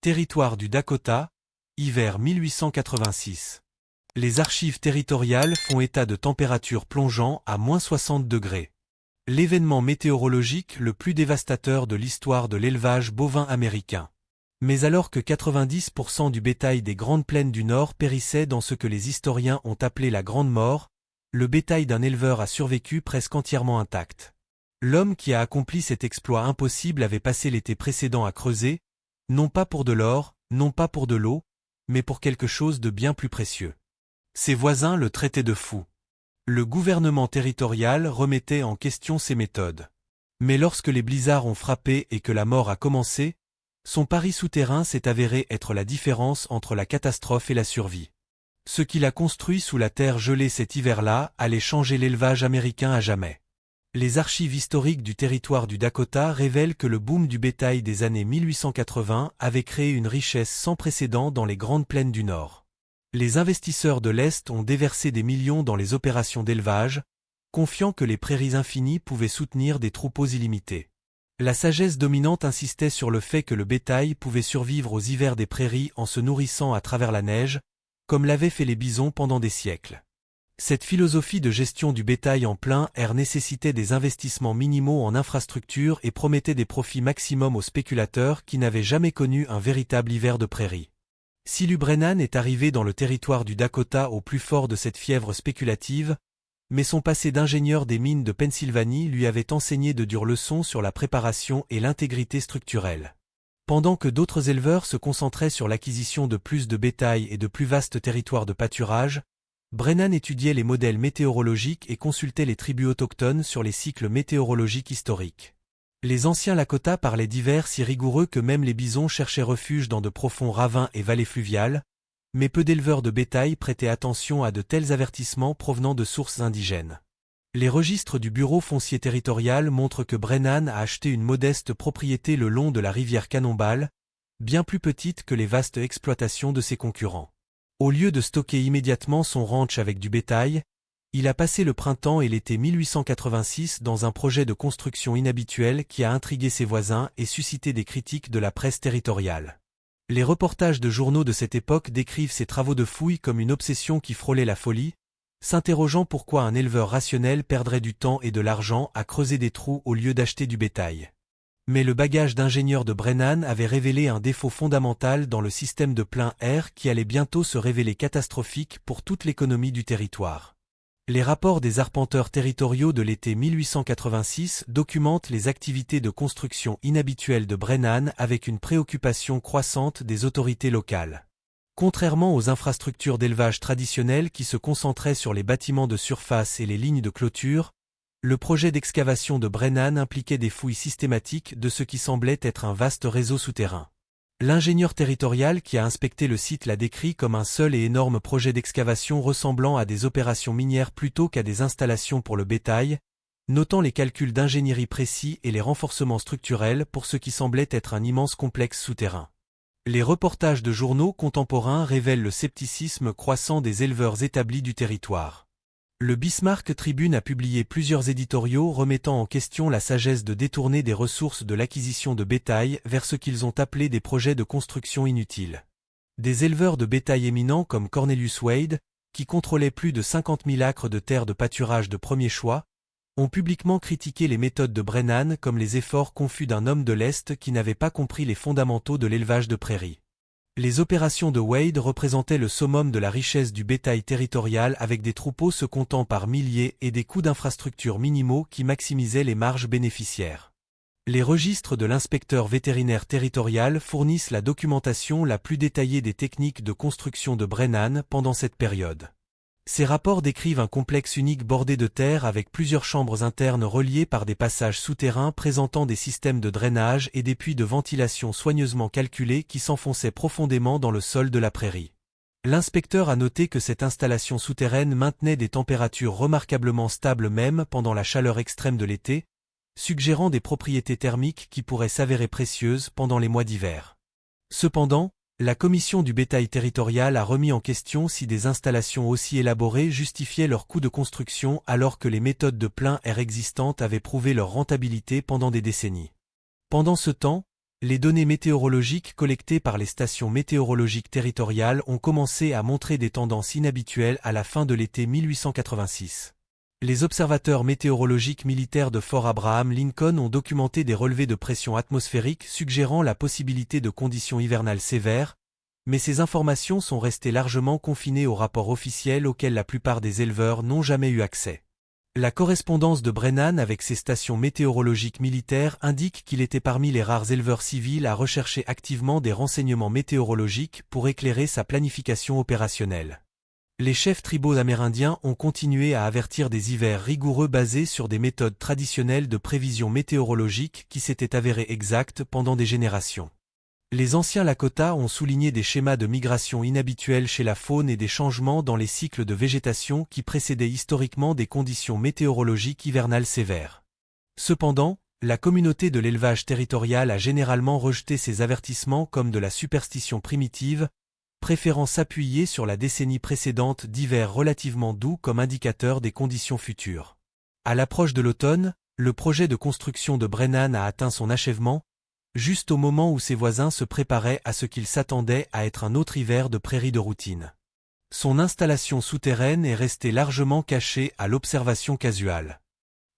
Territoire du Dakota, hiver 1886. Les archives territoriales font état de températures plongeant à -60 degrés. L'événement météorologique le plus dévastateur de l'histoire de l'élevage bovin américain. Mais alors que 90% du bétail des Grandes Plaines du Nord périssait dans ce que les historiens ont appelé la Grande Mort, le bétail d'un éleveur a survécu presque entièrement intact. L'homme qui a accompli cet exploit impossible avait passé l'été précédent à creuser, non pas pour de l'or, non pas pour de l'eau, mais pour quelque chose de bien plus précieux. Ses voisins le traitaient de fou. Le gouvernement territorial remettait en question ses méthodes. Mais lorsque les blizzards ont frappé et que la mort a commencé, son pari souterrain s'est avéré être la différence entre la catastrophe et la survie. Ce qu'il a construit sous la terre gelée cet hiver-là allait changer l'élevage américain à jamais. Les archives historiques du territoire du Dakota révèlent que le boom du bétail des années 1880 avait créé une richesse sans précédent dans les Grandes Plaines du Nord. Les investisseurs de l'Est ont déversé des millions dans les opérations d'élevage, confiant que les prairies infinies pouvaient soutenir des troupeaux illimités. La sagesse dominante insistait sur le fait que le bétail pouvait survivre aux hivers des prairies en se nourrissant à travers la neige, comme l'avaient fait les bisons pendant des siècles. Cette philosophie de gestion du bétail en plein air nécessitait des investissements minimaux en infrastructures et promettait des profits maximum aux spéculateurs qui n'avaient jamais connu un véritable hiver de prairie. Silu Brennan est arrivé dans le territoire du Dakota au plus fort de cette fièvre spéculative, mais son passé d'ingénieur des mines de Pennsylvanie lui avait enseigné de dures leçons sur la préparation et l'intégrité structurelle. Pendant que d'autres éleveurs se concentraient sur l'acquisition de plus de bétail et de plus vastes territoires de pâturage, Brennan étudiait les modèles météorologiques et consultait les tribus autochtones sur les cycles météorologiques historiques. Les anciens Lakota parlaient d'hivers si rigoureux que même les bisons cherchaient refuge dans de profonds ravins et vallées fluviales, mais peu d'éleveurs de bétail prêtaient attention à de tels avertissements provenant de sources indigènes. Les registres du Bureau foncier territorial montrent que Brennan a acheté une modeste propriété le long de la rivière Cannonball, bien plus petite que les vastes exploitations de ses concurrents. Au lieu de stocker immédiatement son ranch avec du bétail, il a passé le printemps et l'été 1886 dans un projet de construction inhabituel qui a intrigué ses voisins et suscité des critiques de la presse territoriale. Les reportages de journaux de cette époque décrivent ces travaux de fouilles comme une obsession qui frôlait la folie, s'interrogeant pourquoi un éleveur rationnel perdrait du temps et de l'argent à creuser des trous au lieu d'acheter du bétail. Mais le bagage d'ingénieur de Brennan avait révélé un défaut fondamental dans le système de plein air qui allait bientôt se révéler catastrophique pour toute l'économie du territoire. Les rapports des arpenteurs territoriaux de l'été 1886 documentent les activités de construction inhabituelles de Brennan avec une préoccupation croissante des autorités locales. Contrairement aux infrastructures d'élevage traditionnelles qui se concentraient sur les bâtiments de surface et les lignes de clôture, le projet d'excavation de Brennan impliquait des fouilles systématiques de ce qui semblait être un vaste réseau souterrain. L'ingénieur territorial qui a inspecté le site l'a décrit comme un seul et énorme projet d'excavation ressemblant à des opérations minières plutôt qu'à des installations pour le bétail, notant les calculs d'ingénierie précis et les renforcements structurels pour ce qui semblait être un immense complexe souterrain. Les reportages de journaux contemporains révèlent le scepticisme croissant des éleveurs établis du territoire. Le Bismarck Tribune a publié plusieurs éditoriaux remettant en question la sagesse de détourner des ressources de l'acquisition de bétail vers ce qu'ils ont appelé des projets de construction inutiles. Des éleveurs de bétail éminents comme Cornelius Wade, qui contrôlait plus de 50 000 acres de terre de pâturage de premier choix, ont publiquement critiqué les méthodes de Brennan comme les efforts confus d'un homme de l'Est qui n'avait pas compris les fondamentaux de l'élevage de prairies. Les opérations de Wade représentaient le summum de la richesse du bétail territorial avec des troupeaux se comptant par milliers et des coûts d'infrastructures minimaux qui maximisaient les marges bénéficiaires. Les registres de l'inspecteur vétérinaire territorial fournissent la documentation la plus détaillée des techniques de construction de Brennan pendant cette période. Ces rapports décrivent un complexe unique bordé de terre avec plusieurs chambres internes reliées par des passages souterrains présentant des systèmes de drainage et des puits de ventilation soigneusement calculés qui s'enfonçaient profondément dans le sol de la prairie. L'inspecteur a noté que cette installation souterraine maintenait des températures remarquablement stables même pendant la chaleur extrême de l'été, suggérant des propriétés thermiques qui pourraient s'avérer précieuses pendant les mois d'hiver. Cependant, la commission du bétail territorial a remis en question si des installations aussi élaborées justifiaient leur coût de construction alors que les méthodes de plein air existantes avaient prouvé leur rentabilité pendant des décennies. Pendant ce temps, Les données météorologiques collectées par les stations météorologiques territoriales ont commencé à montrer des tendances inhabituelles à la fin de l'été 1886. Les observateurs météorologiques militaires de Fort Abraham Lincoln ont documenté des relevés de pression atmosphérique suggérant la possibilité de conditions hivernales sévères, mais ces informations sont restées largement confinées aux rapports officiels auxquels la plupart des éleveurs n'ont jamais eu accès. La correspondance de Brennan avec ces stations météorologiques militaires indique qu'il était parmi les rares éleveurs civils à rechercher activement des renseignements météorologiques pour éclairer sa planification opérationnelle. Les chefs tribaux amérindiens ont continué à avertir des hivers rigoureux basés sur des méthodes traditionnelles de prévision météorologique qui s'étaient avérées exactes pendant des générations. Les anciens Lakota ont souligné des schémas de migration inhabituels chez la faune et des changements dans les cycles de végétation qui précédaient historiquement des conditions météorologiques hivernales sévères. Cependant, la communauté de l'élevage territorial a généralement rejeté ces avertissements comme de la superstition primitive, préférant s'appuyer sur la décennie précédente d'hivers relativement doux comme indicateur des conditions futures. À l'approche de l'automne, le projet de construction de Brennan a atteint son achèvement, juste au moment où ses voisins se préparaient à ce qu'ils s'attendaient à être un autre hiver de prairies de routine. Son installation souterraine est restée largement cachée à l'observation casuale.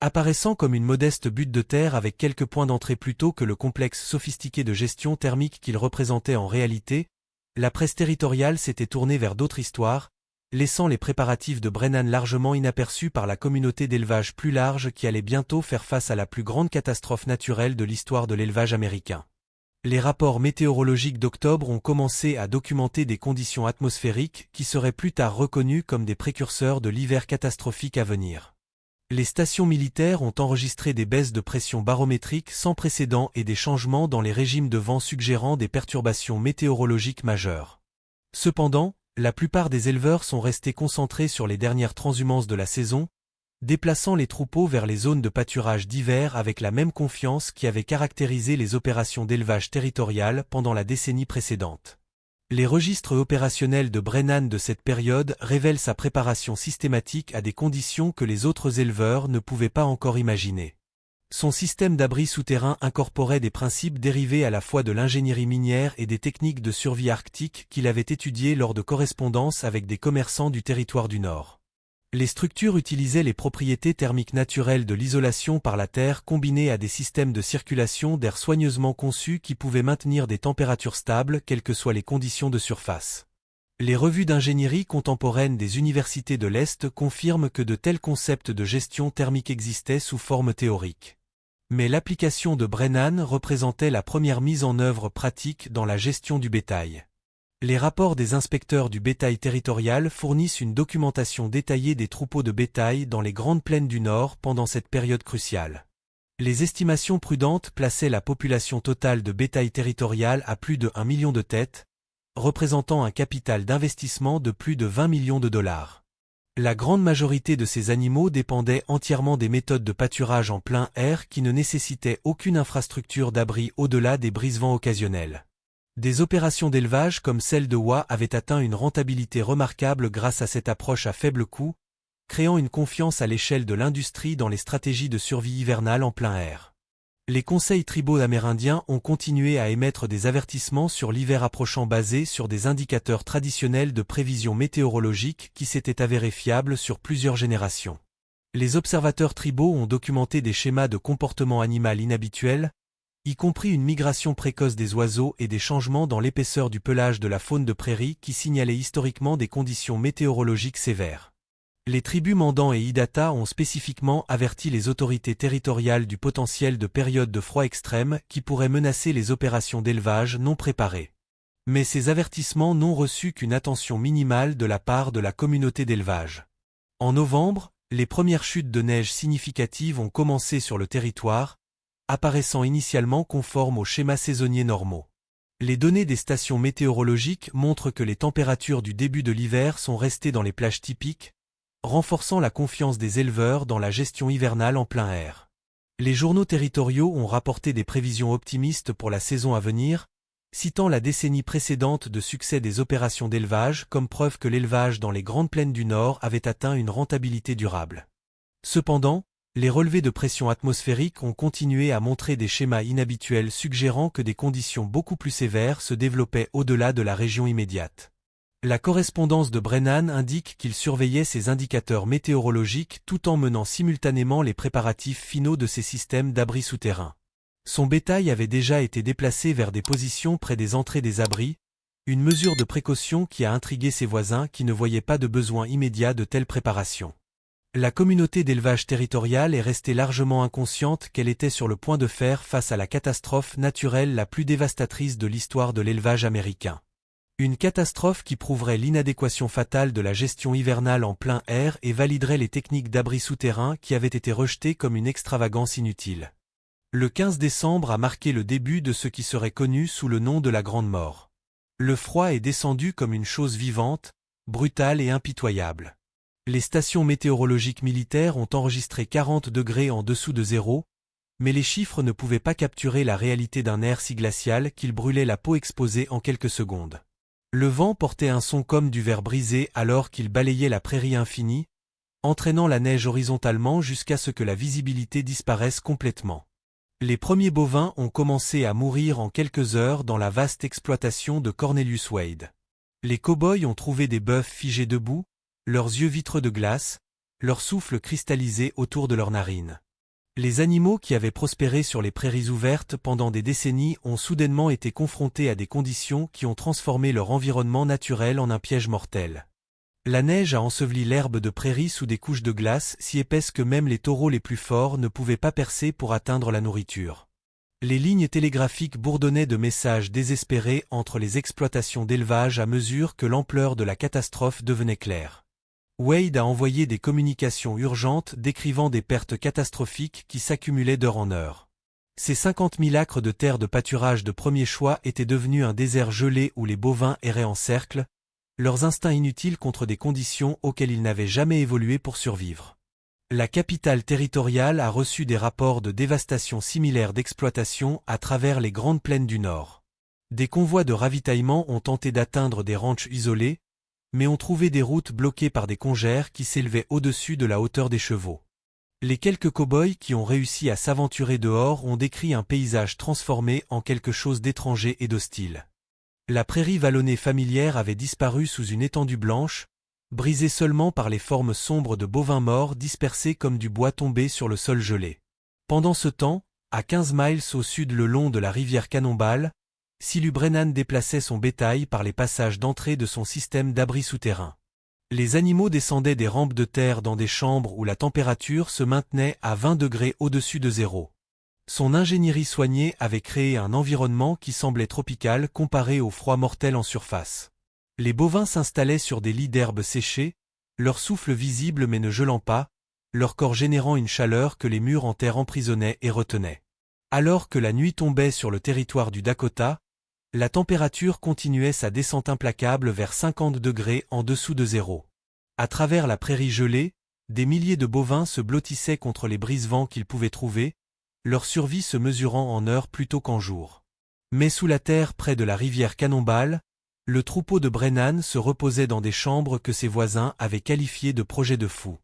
Apparaissant comme une modeste butte de terre avec quelques points d'entrée plutôt que le complexe sophistiqué de gestion thermique qu'il représentait en réalité, la presse territoriale s'était tournée vers d'autres histoires, laissant les préparatifs de Brennan largement inaperçus par la communauté d'élevage plus large qui allait bientôt faire face à la plus grande catastrophe naturelle de l'histoire de l'élevage américain. Les rapports météorologiques d'octobre ont commencé à documenter des conditions atmosphériques qui seraient plus tard reconnues comme des précurseurs de l'hiver catastrophique à venir. Les stations militaires ont enregistré des baisses de pression barométrique sans précédent et des changements dans les régimes de vent suggérant des perturbations météorologiques majeures. Cependant, la plupart des éleveurs sont restés concentrés sur les dernières transhumances de la saison, déplaçant les troupeaux vers les zones de pâturage d'hiver avec la même confiance qui avait caractérisé les opérations d'élevage territorial pendant la décennie précédente. Les registres opérationnels de Brennan de cette période révèlent sa préparation systématique à des conditions que les autres éleveurs ne pouvaient pas encore imaginer. Son système d'abri souterrain incorporait des principes dérivés à la fois de l'ingénierie minière et des techniques de survie arctique qu'il avait étudiées lors de correspondances avec des commerçants du territoire du Nord. Les structures utilisaient les propriétés thermiques naturelles de l'isolation par la terre combinées à des systèmes de circulation d'air soigneusement conçus qui pouvaient maintenir des températures stables quelles que soient les conditions de surface. Les revues d'ingénierie contemporaine des universités de l'Est confirment que de tels concepts de gestion thermique existaient sous forme théorique. Mais l'application de Brennan représentait la première mise en œuvre pratique dans la gestion du bétail. Les rapports des inspecteurs du bétail territorial fournissent une documentation détaillée des troupeaux de bétail dans les grandes plaines du Nord pendant cette période cruciale. Les estimations prudentes plaçaient la population totale de bétail territorial à plus de 1 million de têtes, représentant un capital d'investissement de plus de 20 millions de dollars. La grande majorité de ces animaux dépendaient entièrement des méthodes de pâturage en plein air qui ne nécessitaient aucune infrastructure d'abri au-delà des brise-vents occasionnels. Des opérations d'élevage comme celle de Wa avaient atteint une rentabilité remarquable grâce à cette approche à faible coût, créant une confiance à l'échelle de l'industrie dans les stratégies de survie hivernale en plein air. Les conseils tribaux amérindiens ont continué à émettre des avertissements sur l'hiver approchant basés sur des indicateurs traditionnels de prévision météorologique qui s'étaient avérés fiables sur plusieurs générations. Les observateurs tribaux ont documenté des schémas de comportement animal inhabituels, y compris une migration précoce des oiseaux et des changements dans l'épaisseur du pelage de la faune de prairie qui signalaient historiquement des conditions météorologiques sévères. Les tribus Mandan et Hidatsa ont spécifiquement averti les autorités territoriales du potentiel de périodes de froid extrême qui pourraient menacer les opérations d'élevage non préparées. Mais ces avertissements n'ont reçu qu'une attention minimale de la part de la communauté d'élevage. En novembre, les premières chutes de neige significatives ont commencé sur le territoire, apparaissant initialement conformes aux schémas saisonniers normaux. Les données des stations météorologiques montrent que les températures du début de l'hiver sont restées dans les plages typiques, renforçant la confiance des éleveurs dans la gestion hivernale en plein air. Les journaux territoriaux ont rapporté des prévisions optimistes pour la saison à venir, citant la décennie précédente de succès des opérations d'élevage comme preuve que l'élevage dans les grandes plaines du Nord avait atteint une rentabilité durable. Cependant, Les relevés de pression atmosphérique ont continué à montrer des schémas inhabituels suggérant que des conditions beaucoup plus sévères se développaient au-delà de la région immédiate. La correspondance de Brennan indique qu'il surveillait ces indicateurs météorologiques tout en menant simultanément les préparatifs finaux de ses systèmes d'abris souterrains. Son bétail avait déjà été déplacé vers des positions près des entrées des abris, une mesure de précaution qui a intrigué ses voisins qui ne voyaient pas de besoin immédiat de telles préparations. La communauté d'élevage territoriale est restée largement inconsciente qu'elle était sur le point de faire face à la catastrophe naturelle la plus dévastatrice de l'histoire de l'élevage américain. Une catastrophe qui prouverait l'inadéquation fatale de la gestion hivernale en plein air et validerait les techniques d'abri souterrain qui avaient été rejetées comme une extravagance inutile. Le 15 décembre a marqué le début de ce qui serait connu sous le nom de la Grande Mort. Le froid est descendu comme une chose vivante, brutale et impitoyable. Les stations météorologiques militaires ont enregistré 40 degrés en dessous de zéro, mais les chiffres ne pouvaient pas capturer la réalité d'un air si glacial qu'il brûlait la peau exposée en quelques secondes. Le vent portait un son comme du verre brisé alors qu'il balayait la prairie infinie, entraînant la neige horizontalement jusqu'à ce que la visibilité disparaisse complètement. Les premiers bovins ont commencé à mourir en quelques heures dans la vaste exploitation de Cornelius Wade. Les cow-boys ont trouvé des bœufs figés debout, leurs yeux vitreux de glace, leur souffle cristallisé autour de leurs narines. Les animaux qui avaient prospéré sur les prairies ouvertes pendant des décennies ont soudainement été confrontés à des conditions qui ont transformé leur environnement naturel en un piège mortel. La neige a enseveli l'herbe de prairie sous des couches de glace si épaisses que même les taureaux les plus forts ne pouvaient pas percer pour atteindre la nourriture. Les lignes télégraphiques bourdonnaient de messages désespérés entre les exploitations d'élevage à mesure que l'ampleur de la catastrophe devenait claire. Wade a envoyé des communications urgentes décrivant des pertes catastrophiques qui s'accumulaient d'heure en heure. Ces 50 000 acres de terre de pâturage de premier choix étaient devenus un désert gelé où les bovins erraient en cercle, leurs instincts inutiles contre des conditions auxquelles ils n'avaient jamais évolué pour survivre. La capitale territoriale a reçu des rapports de dévastation similaires d'exploitation à travers les grandes plaines du Nord. Des convois de ravitaillement ont tenté d'atteindre des ranchs isolés, mais ont trouvé des routes bloquées par des congères qui s'élevaient au-dessus de la hauteur des chevaux. Les quelques cow-boys qui ont réussi à s'aventurer dehors ont décrit un paysage transformé en quelque chose d'étranger et d'hostile. La prairie vallonnée familière avait disparu sous une étendue blanche, brisée seulement par les formes sombres de bovins morts dispersés comme du bois tombé sur le sol gelé. Pendant ce temps, à 15 miles au sud le long de la rivière Cannonball, Silu Brennan déplaçait son bétail par les passages d'entrée de son système d'abri souterrain. Les animaux descendaient des rampes de terre dans des chambres où la température se maintenait à 20 degrés au-dessus de zéro. Son ingénierie soignée avait créé un environnement qui semblait tropical comparé au froid mortel en surface. Les bovins s'installaient sur des lits d'herbes séchées, leur souffle visible mais ne gelant pas, leur corps générant une chaleur que les murs en terre emprisonnaient et retenaient. Alors que la nuit tombait sur le territoire du Dakota, la température continuait sa descente implacable vers 50 degrés en dessous de zéro. À travers la prairie gelée, des milliers de bovins se blottissaient contre les brise-vents qu'ils pouvaient trouver, leur survie se mesurant en heures plutôt qu'en jours. Mais sous la terre près de la rivière Cannonball, le troupeau de Brennan se reposait dans des chambres que ses voisins avaient qualifiées de projets de fous.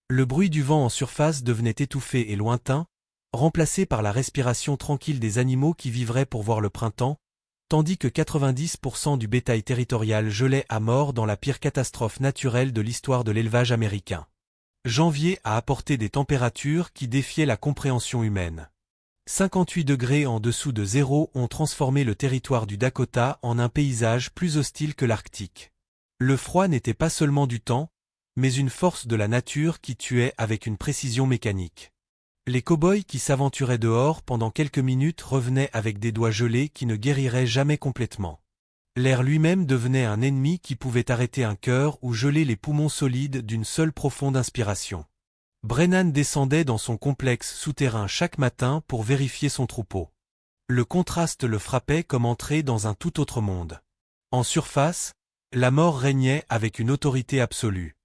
Le bruit du vent en surface devenait étouffé et lointain, remplacé par la respiration tranquille des animaux qui vivraient pour voir le printemps, tandis que 90% du bétail territorial gelait à mort dans la pire catastrophe naturelle de l'histoire de l'élevage américain. Janvier a apporté des températures qui défiaient la compréhension humaine. 58 degrés en dessous de zéro ont transformé le territoire du Dakota en un paysage plus hostile que l'Arctique. Le froid n'était pas seulement du temps, mais une force de la nature qui tuait avec une précision mécanique. Les cow-boys qui s'aventuraient dehors pendant quelques minutes revenaient avec des doigts gelés qui ne guériraient jamais complètement. L'air lui-même devenait un ennemi qui pouvait arrêter un cœur ou geler les poumons solides d'une seule profonde inspiration. Brennan descendait dans son complexe souterrain chaque matin pour vérifier son troupeau. Le contraste le frappait comme entrer dans un tout autre monde. En surface, la mort régnait avec une autorité absolue.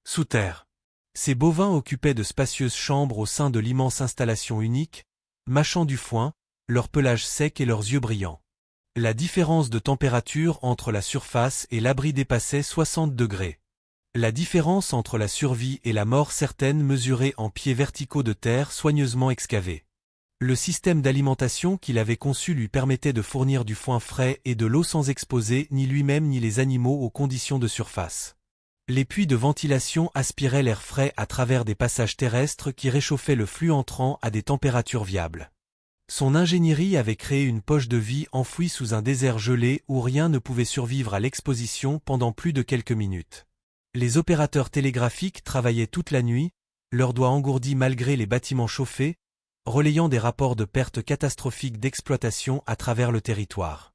Sous terre, ces bovins occupaient de spacieuses chambres au sein de l'immense installation unique, mâchant du foin, leur pelage sec et leurs yeux brillants. La différence de température entre la surface et l'abri dépassait 60 degrés. La différence entre la survie et la mort certaine mesurée en pieds verticaux de terre soigneusement excavés. Le système d'alimentation qu'il avait conçu lui permettait de fournir du foin frais et de l'eau sans exposer ni lui-même ni les animaux aux conditions de surface. Les puits de ventilation aspiraient l'air frais à travers des passages terrestres qui réchauffaient le flux entrant à des températures viables. Son ingénierie avait créé une poche de vie enfouie sous un désert gelé où rien ne pouvait survivre à l'exposition pendant plus de quelques minutes. Les opérateurs télégraphiques travaillaient toute la nuit, leurs doigts engourdis malgré les bâtiments chauffés, relayant des rapports de pertes catastrophiques d'exploitation à travers le territoire.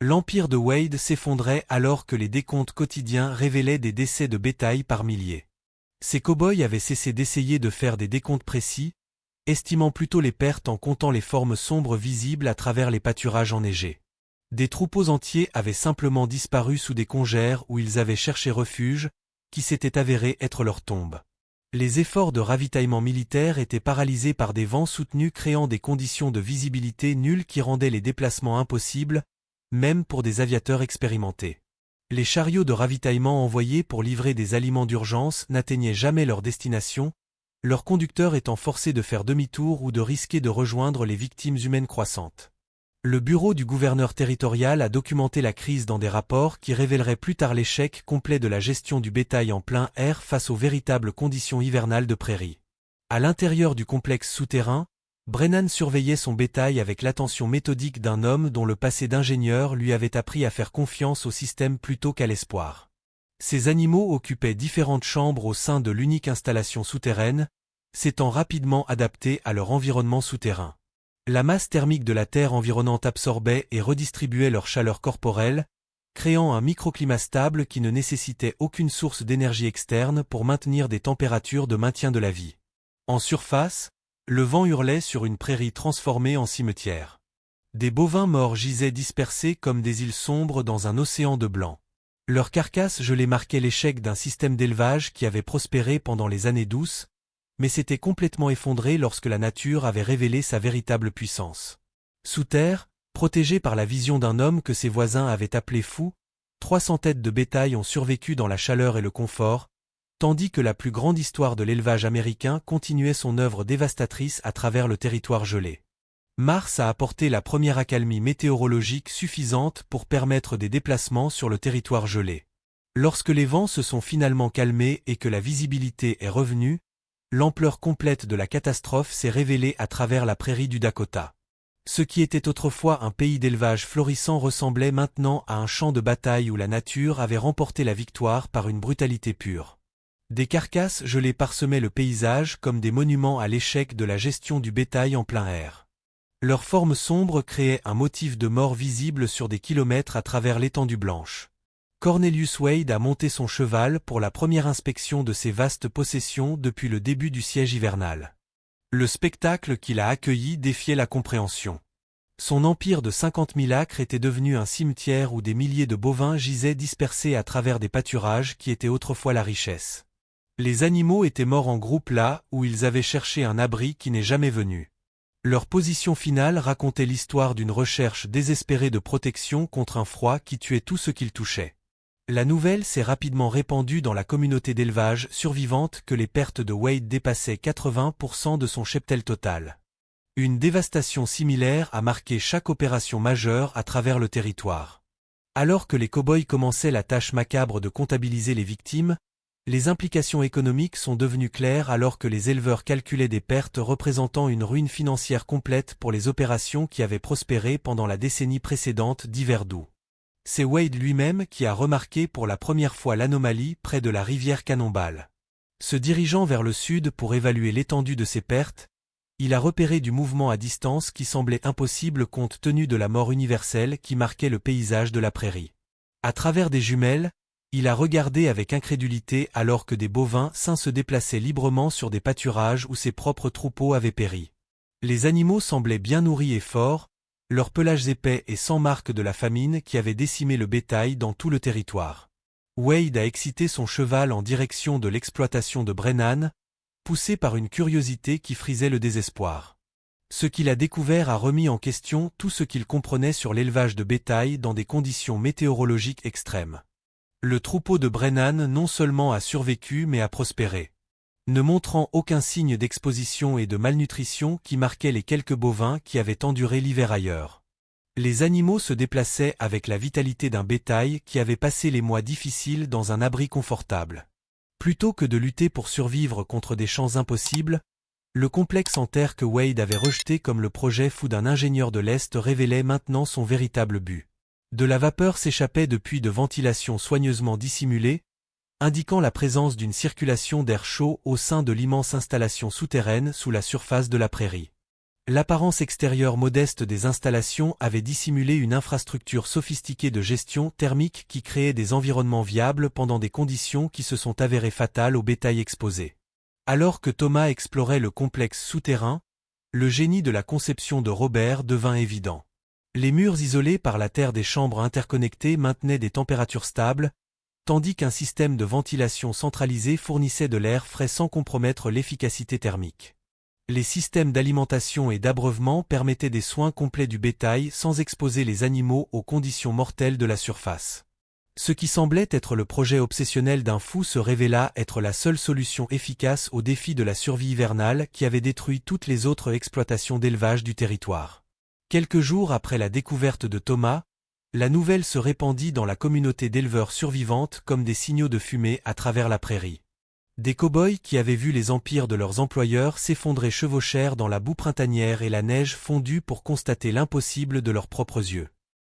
L'empire de Wade s'effondrait alors que les décomptes quotidiens révélaient des décès de bétail par milliers. Ces cow-boys avaient cessé d'essayer de faire des décomptes précis, estimant plutôt les pertes en comptant les formes sombres visibles à travers les pâturages enneigés. Des troupeaux entiers avaient simplement disparu sous des congères où ils avaient cherché refuge, qui s'était avéré être leur tombe. Les efforts de ravitaillement militaire étaient paralysés par des vents soutenus créant des conditions de visibilité nulles qui rendaient les déplacements impossibles, même pour des aviateurs expérimentés. Les chariots de ravitaillement envoyés pour livrer des aliments d'urgence n'atteignaient jamais leur destination, leurs conducteurs étant forcés de faire demi-tour ou de risquer de rejoindre les victimes humaines croissantes. Le bureau du gouverneur territorial a documenté la crise dans des rapports qui révéleraient plus tard l'échec complet de la gestion du bétail en plein air face aux véritables conditions hivernales de prairie. À l'intérieur du complexe souterrain, Brennan surveillait son bétail avec l'attention méthodique d'un homme dont le passé d'ingénieur lui avait appris à faire confiance au système plutôt qu'à l'espoir. Ces animaux occupaient différentes chambres au sein de l'unique installation souterraine, s'étant rapidement adaptés à leur environnement souterrain. La masse thermique de la terre environnante absorbait et redistribuait leur chaleur corporelle, créant un microclimat stable qui ne nécessitait aucune source d'énergie externe pour maintenir des températures de maintien de la vie. En surface, le vent hurlait sur une prairie transformée en cimetière. Des bovins morts gisaient dispersés comme des îles sombres dans un océan de blanc. Leurs carcasses gelées marquaient l'échec d'un système d'élevage qui avait prospéré pendant les années douces, mais s'était complètement effondré lorsque la nature avait révélé sa véritable puissance. Sous terre, protégés par la vision d'un homme que ses voisins avaient appelé fou, 300 têtes de bétail ont survécu dans la chaleur et le confort, tandis que la plus grande histoire de l'élevage américain continuait son œuvre dévastatrice à travers le territoire gelé. Mars a apporté la première accalmie météorologique suffisante pour permettre des déplacements sur le territoire gelé. Lorsque les vents se sont finalement calmés et que la visibilité est revenue, l'ampleur complète de la catastrophe s'est révélée à travers la prairie du Dakota. Ce qui était autrefois un pays d'élevage florissant ressemblait maintenant à un champ de bataille où la nature avait remporté la victoire par une brutalité pure. Des carcasses gelées parsemaient le paysage comme des monuments à l'échec de la gestion du bétail en plein air. Leur forme sombre créait un motif de mort visible sur des kilomètres à travers l'étendue blanche. Cornelius Wade a monté son cheval pour la première inspection de ces vastes possessions depuis le début du siège hivernal. Le spectacle qu'il a accueilli défiait la compréhension. Son empire de 50 000 acres était devenu un cimetière où des milliers de bovins gisaient dispersés à travers des pâturages qui étaient autrefois la richesse. Les animaux étaient morts en groupe là où ils avaient cherché un abri qui n'est jamais venu. Leur position finale racontait l'histoire d'une recherche désespérée de protection contre un froid qui tuait tout ce qu'il touchait. La nouvelle s'est rapidement répandue dans la communauté d'élevage survivante que les pertes de Wade dépassaient 80% de son cheptel total. Une dévastation similaire a marqué chaque opération majeure à travers le territoire. Alors que les cow-boys commençaient la tâche macabre de comptabiliser les victimes, les implications économiques sont devenues claires alors que les éleveurs calculaient des pertes représentant une ruine financière complète pour les opérations qui avaient prospéré pendant la décennie précédente d'hiver doux. C'est Wade lui-même qui a remarqué pour la première fois l'anomalie près de la rivière Cannonball. Se dirigeant vers le sud pour évaluer l'étendue de ses pertes, il a repéré du mouvement à distance qui semblait impossible compte tenu de la mort universelle qui marquait le paysage de la prairie. À travers des jumelles, il a regardé avec incrédulité alors que des bovins sains se déplaçaient librement sur des pâturages où ses propres troupeaux avaient péri. Les animaux semblaient bien nourris et forts, leurs pelages épais et sans marque de la famine qui avait décimé le bétail dans tout le territoire. Wade a excité son cheval en direction de l'exploitation de Brennan, poussé par une curiosité qui frisait le désespoir. Ce qu'il a découvert a remis en question tout ce qu'il comprenait sur l'élevage de bétail dans des conditions météorologiques extrêmes. Le troupeau de Brennan non seulement a survécu mais a prospéré. Ne montrant aucun signe d'exposition et de malnutrition qui marquaient les quelques bovins qui avaient enduré l'hiver ailleurs. Les animaux se déplaçaient avec la vitalité d'un bétail qui avait passé les mois difficiles dans un abri confortable. Plutôt que de lutter pour survivre contre des champs impossibles, le complexe en terre que Wade avait rejeté comme le projet fou d'un ingénieur de l'Est révélait maintenant son véritable but. De la vapeur s'échappait de puits de ventilation soigneusement dissimulés, indiquant la présence d'une circulation d'air chaud au sein de l'immense installation souterraine sous la surface de la prairie. L'apparence extérieure modeste des installations avait dissimulé une infrastructure sophistiquée de gestion thermique qui créait des environnements viables pendant des conditions qui se sont avérées fatales au bétail exposé. Alors que Thomas explorait le complexe souterrain, le génie de la conception de Robert devint évident. Les murs isolés par la terre des chambres interconnectées maintenaient des températures stables, tandis qu'un système de ventilation centralisé fournissait de l'air frais sans compromettre l'efficacité thermique. Les systèmes d'alimentation et d'abreuvement permettaient des soins complets du bétail sans exposer les animaux aux conditions mortelles de la surface. Ce qui semblait être le projet obsessionnel d'un fou se révéla être la seule solution efficace au défi de la survie hivernale qui avait détruit toutes les autres exploitations d'élevage du territoire. Quelques jours après la découverte de Thomas, la nouvelle se répandit dans la communauté d'éleveurs survivantes comme des signaux de fumée à travers la prairie. Des cow-boys qui avaient vu les empires de leurs employeurs s'effondrer chevauchèrent dans la boue printanière et la neige fondue pour constater l'impossible de leurs propres yeux.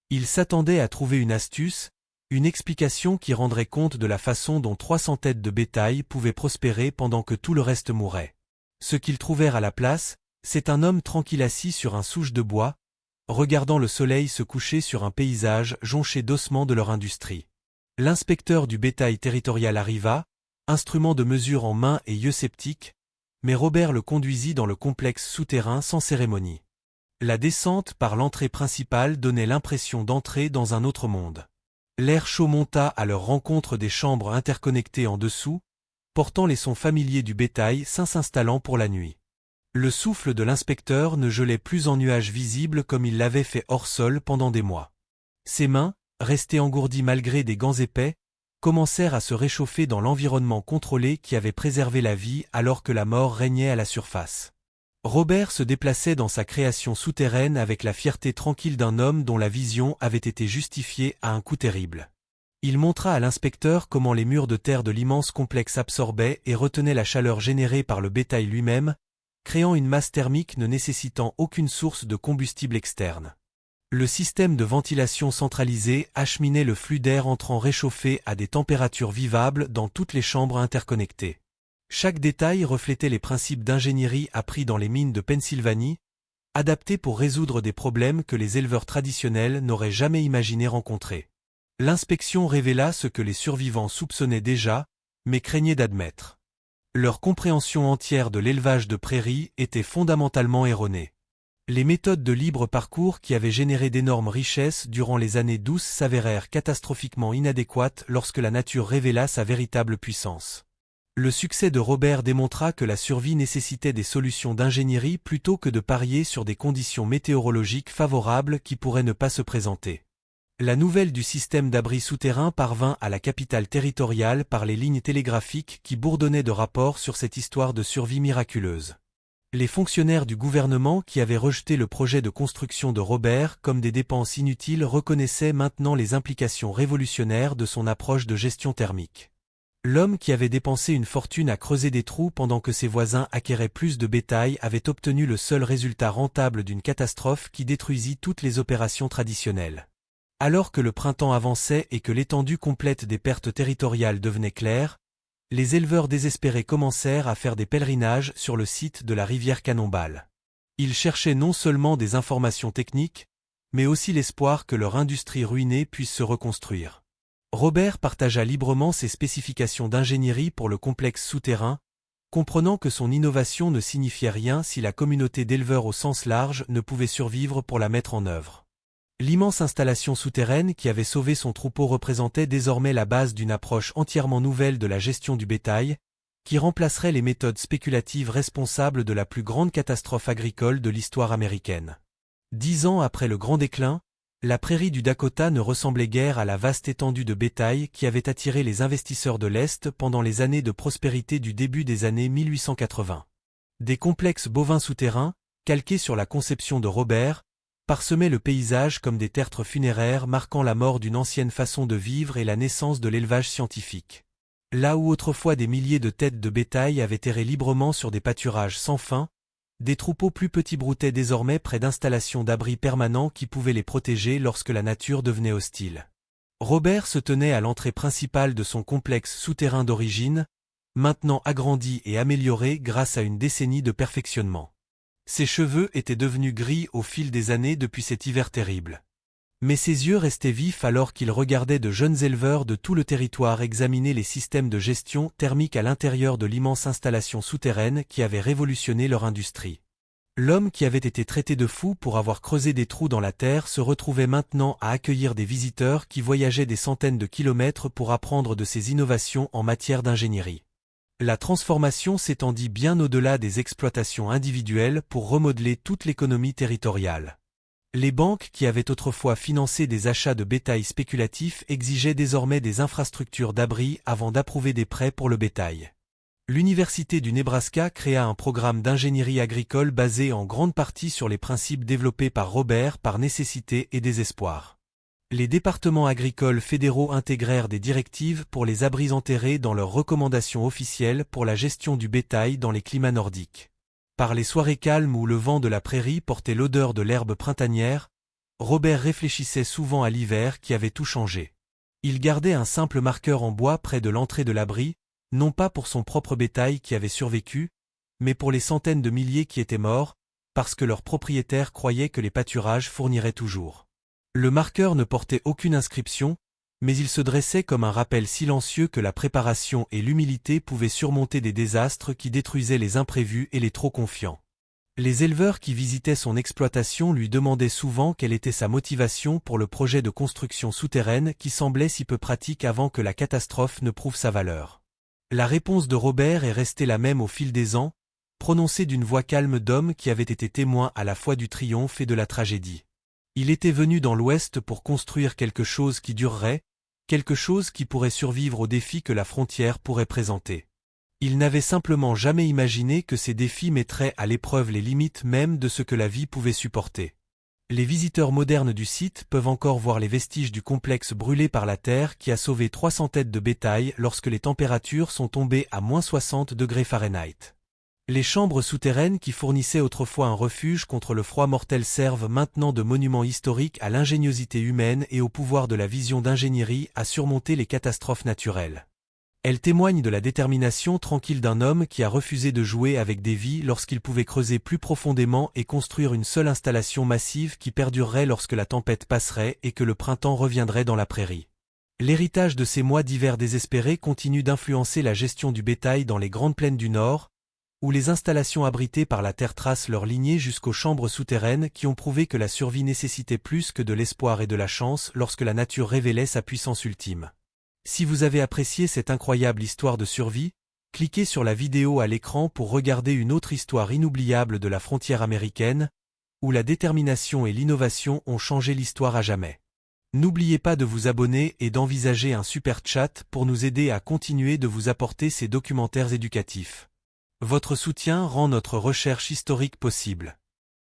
Ils s'attendaient à trouver une astuce, une explication qui rendrait compte de la façon dont 300 têtes de bétail pouvaient prospérer pendant que tout le reste mourait. Ce qu'ils trouvèrent à la place, c'est un homme tranquille assis sur un souche de bois, regardant le soleil se coucher sur un paysage jonché d'ossements de leur industrie. L'inspecteur du bétail territorial arriva, instrument de mesure en main et yeux sceptiques, mais Robert le conduisit dans le complexe souterrain sans cérémonie. La descente par l'entrée principale donnait l'impression d'entrer dans un autre monde. L'air chaud monta à leur rencontre des chambres interconnectées en dessous, portant les sons familiers du bétail s'installant pour la nuit. Le souffle de l'inspecteur ne gelait plus en nuages visibles comme il l'avait fait hors sol pendant des mois. Ses mains, restées engourdies malgré des gants épais, commencèrent à se réchauffer dans l'environnement contrôlé qui avait préservé la vie alors que la mort régnait à la surface. Robert se déplaçait dans sa création souterraine avec la fierté tranquille d'un homme dont la vision avait été justifiée à un coût terrible. Il montra à l'inspecteur comment les murs de terre de l'immense complexe absorbaient et retenaient la chaleur générée par le bétail lui-même, créant une masse thermique ne nécessitant aucune source de combustible externe. Le système de ventilation centralisé acheminait le flux d'air entrant réchauffé à des températures vivables dans toutes les chambres interconnectées. Chaque détail reflétait les principes d'ingénierie appris dans les mines de Pennsylvanie, adaptés pour résoudre des problèmes que les éleveurs traditionnels n'auraient jamais imaginé rencontrer. L'inspection révéla ce que les survivants soupçonnaient déjà, mais craignaient d'admettre. Leur compréhension entière de l'élevage de prairies était fondamentalement erronée. Les méthodes de libre parcours qui avaient généré d'énormes richesses durant les années douces s'avérèrent catastrophiquement inadéquates lorsque la nature révéla sa véritable puissance. Le succès de Robert démontra que la survie nécessitait des solutions d'ingénierie plutôt que de parier sur des conditions météorologiques favorables qui pourraient ne pas se présenter. La nouvelle du système d'abri souterrain parvint à la capitale territoriale par les lignes télégraphiques qui bourdonnaient de rapports sur cette histoire de survie miraculeuse. Les fonctionnaires du gouvernement qui avaient rejeté le projet de construction de Robert comme des dépenses inutiles reconnaissaient maintenant les implications révolutionnaires de son approche de gestion thermique. L'homme qui avait dépensé une fortune à creuser des trous pendant que ses voisins acquéraient plus de bétail avait obtenu le seul résultat rentable d'une catastrophe qui détruisit toutes les opérations traditionnelles. Alors que le printemps avançait et que l'étendue complète des pertes territoriales devenait claire, les éleveurs désespérés commencèrent à faire des pèlerinages sur le site de la rivière Cannonball. Ils cherchaient non seulement des informations techniques, mais aussi l'espoir que leur industrie ruinée puisse se reconstruire. Robert partagea librement ses spécifications d'ingénierie pour le complexe souterrain, comprenant que son innovation ne signifiait rien si la communauté d'éleveurs au sens large ne pouvait survivre pour la mettre en œuvre. L'immense installation souterraine qui avait sauvé son troupeau représentait désormais la base d'une approche entièrement nouvelle de la gestion du bétail, qui remplacerait les méthodes spéculatives responsables de la plus grande catastrophe agricole de l'histoire américaine. 10 ans après le grand déclin, La prairie du Dakota ne ressemblait guère à la vaste étendue de bétail qui avait attiré les investisseurs de l'Est pendant les années de prospérité du début des années 1880. Des complexes bovins souterrains, calqués sur la conception de Robert, parsemaient le paysage comme des tertres funéraires marquant la mort d'une ancienne façon de vivre et la naissance de l'élevage scientifique. Là où autrefois des milliers de têtes de bétail avaient erré librement sur des pâturages sans fin, des troupeaux plus petits broutaient désormais près d'installations d'abris permanents qui pouvaient les protéger lorsque la nature devenait hostile. Robert se tenait à l'entrée principale de son complexe souterrain d'origine, maintenant agrandi et amélioré grâce à une décennie de perfectionnement. Ses cheveux étaient devenus gris au fil des années depuis cet hiver terrible. Mais ses yeux restaient vifs alors qu'il regardait de jeunes éleveurs de tout le territoire examiner les systèmes de gestion thermique à l'intérieur de l'immense installation souterraine qui avait révolutionné leur industrie. L'homme qui avait été traité de fou pour avoir creusé des trous dans la terre se retrouvait maintenant à accueillir des visiteurs qui voyageaient des centaines de kilomètres pour apprendre de ses innovations en matière d'ingénierie. La transformation s'étendit bien au-delà des exploitations individuelles pour remodeler toute l'économie territoriale. Les banques qui avaient autrefois financé des achats de bétail spéculatifs exigeaient désormais des infrastructures d'abri avant d'approuver des prêts pour le bétail. L'Université du Nebraska créa un programme d'ingénierie agricole basé en grande partie sur les principes développés par Robert par nécessité et désespoir. Les départements agricoles fédéraux intégrèrent des directives pour les abris enterrés dans leurs recommandations officielles pour la gestion du bétail dans les climats nordiques. Par les soirées calmes où le vent de la prairie portait l'odeur de l'herbe printanière, Robert réfléchissait souvent à l'hiver qui avait tout changé. Il gardait un simple marqueur en bois près de l'entrée de l'abri, non pas pour son propre bétail qui avait survécu, mais pour les centaines de milliers qui étaient morts, parce que leurs propriétaires croyaient que les pâturages fourniraient toujours. Le marqueur ne portait aucune inscription, mais il se dressait comme un rappel silencieux que la préparation et l'humilité pouvaient surmonter des désastres qui détruisaient les imprévus et les trop confiants. Les éleveurs qui visitaient son exploitation lui demandaient souvent quelle était sa motivation pour le projet de construction souterraine qui semblait si peu pratique avant que la catastrophe ne prouve sa valeur. La réponse de Robert est restée la même au fil des ans, prononcée d'une voix calme d'homme qui avait été témoin à la fois du triomphe et de la tragédie. Il était venu dans l'Ouest pour construire quelque chose qui durerait, quelque chose qui pourrait survivre aux défis que la frontière pourrait présenter. Il n'avait simplement jamais imaginé que ces défis mettraient à l'épreuve les limites même de ce que la vie pouvait supporter. Les visiteurs modernes du site peuvent encore voir les vestiges du complexe brûlé par la terre qui a sauvé 300 têtes de bétail lorsque les températures sont tombées à -60 degrés Fahrenheit. Les chambres souterraines qui fournissaient autrefois un refuge contre le froid mortel servent maintenant de monument historique à l'ingéniosité humaine et au pouvoir de la vision d'ingénierie à surmonter les catastrophes naturelles. Elles témoignent de la détermination tranquille d'un homme qui a refusé de jouer avec des vies lorsqu'il pouvait creuser plus profondément et construire une seule installation massive qui perdurerait lorsque la tempête passerait et que le printemps reviendrait dans la prairie. L'héritage de ces mois d'hiver désespérés continue d'influencer la gestion du bétail dans les grandes plaines du Nord, où les installations abritées par la terre tracent leur lignée jusqu'aux chambres souterraines qui ont prouvé que la survie nécessitait plus que de l'espoir et de la chance lorsque la nature révélait sa puissance ultime. Si vous avez apprécié cette incroyable histoire de survie, cliquez sur la vidéo à l'écran pour regarder une autre histoire inoubliable de la frontière américaine, où la détermination et l'innovation ont changé l'histoire à jamais. N'oubliez pas de vous abonner et d'envisager un super chat pour nous aider à continuer de vous apporter ces documentaires éducatifs. Votre soutien rend notre recherche historique possible.